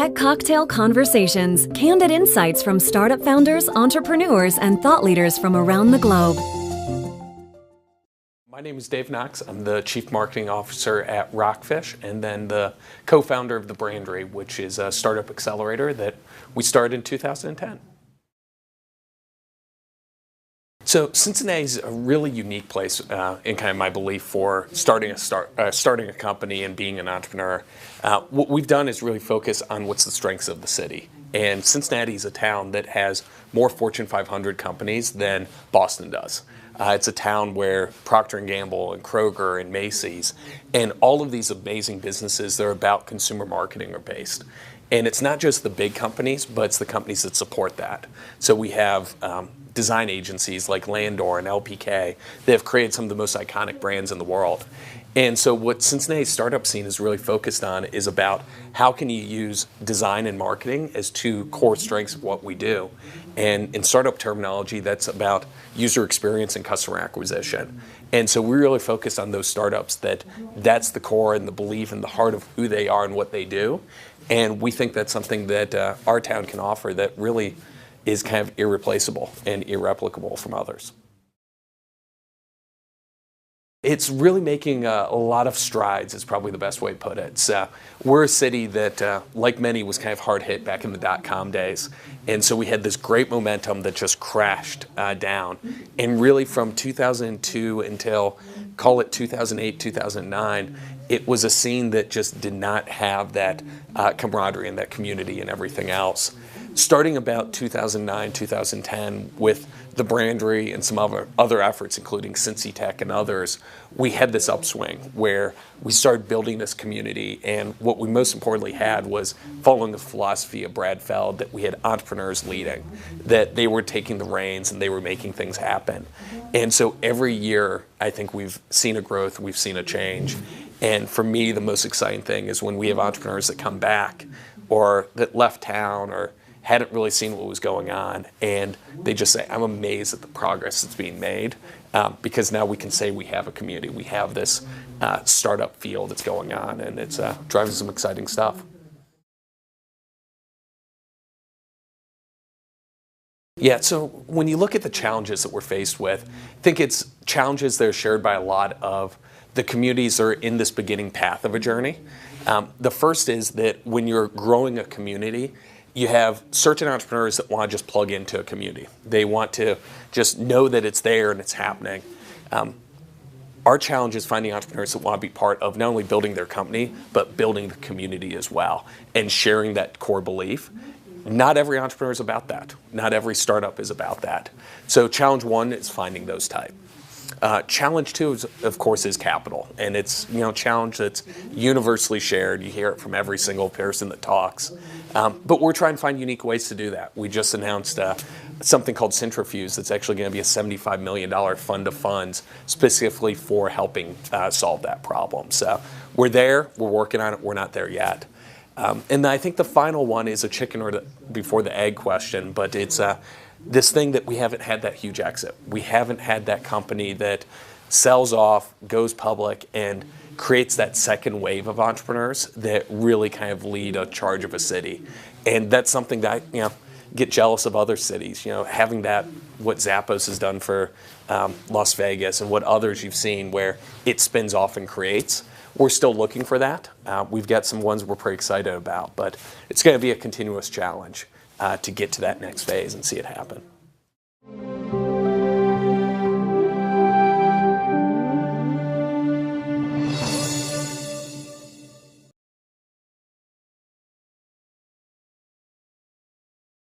Tech Cocktail Conversations, candid insights from startup founders, entrepreneurs, and thought leaders from around the globe. My name is Dave Knox. I'm the Chief Marketing Officer at Rockfish and then the co-founder of the Brandery, which is a startup accelerator that we started in 2010. So Cincinnati is a really unique place in kind of my belief for starting a company and being an entrepreneur. What we've done is really focus on what's the strengths of the city. And Cincinnati is a town that has more Fortune 500 companies than Boston does. It's a town where Procter & Gamble and Kroger and Macy's and all of these amazing businesses that are about consumer marketing are based. And it's not just the big companies, but it's the companies that support that. So we have design agencies like Landor and LPK that have created some of the most iconic brands in the world. And so what Cincinnati's startup scene is really focused on is about how can you use design and marketing as two core strengths of what we do. And in startup terminology, that's about user experience and customer acquisition. And so we really focus on those startups that's the core and the belief and the heart of who they are and what they do. And we think that's something that our town can offer that really is kind of irreplaceable and irreplicable from others. It's really making a lot of strides is probably the best way to put it. So we're a city that, like many, was kind of hard hit back in the dot-com days. And so we had this great momentum that just crashed down. And really from 2002 until, call it 2008, 2009, it was a scene that just did not have that camaraderie and that community and everything else. Starting about 2009, 2010, with the Brandery and some other efforts, including Cincy Tech and others, we had this upswing where we started building this community. And what we most importantly had was following the philosophy of Brad Feld, that we had entrepreneurs leading, that they were taking the reins and they were making things happen. And so every year, I think we've seen a growth, we've seen a change. And for me, the most exciting thing is when we have entrepreneurs that come back or that left town or hadn't really seen what was going on, and they just say, I'm amazed at the progress that's being made, because now we can say we have a community, we have this startup feel that's going on, and it's driving some exciting stuff. Yeah, so when you look at the challenges that we're faced with, I think it's challenges that are shared by a lot of the communities that are in this beginning path of a journey. The first is that when you're growing a community, you have certain entrepreneurs that want to just plug into a community. They want to just know that it's there and it's happening. Our challenge is finding entrepreneurs that want to be part of not only building their company, but building the community as well and sharing that core belief. Not every entrepreneur is about that. Not every startup is about that. So challenge one is finding those type. Challenge two, of course, is capital, and it's a challenge that's universally shared. You hear it from every single person that talks, but we're trying to find unique ways to do that. We just announced something called Centrifuge that's actually going to be a $75 million fund of funds specifically for helping solve that problem. So we're there, we're working on it, we're not there yet. And I think the final one is a chicken or before the egg question, but it's this thing that we haven't had that huge exit. We haven't had that company that sells off, goes public, and creates that second wave of entrepreneurs that really kind of lead a charge of a city. And that's something that I get jealous of other cities. Having that, what Zappos has done for Las Vegas and what others you've seen where it spins off and creates. We're still looking for that. We've got some ones we're pretty excited about, but it's going to be a continuous challenge to get to that next phase and see it happen.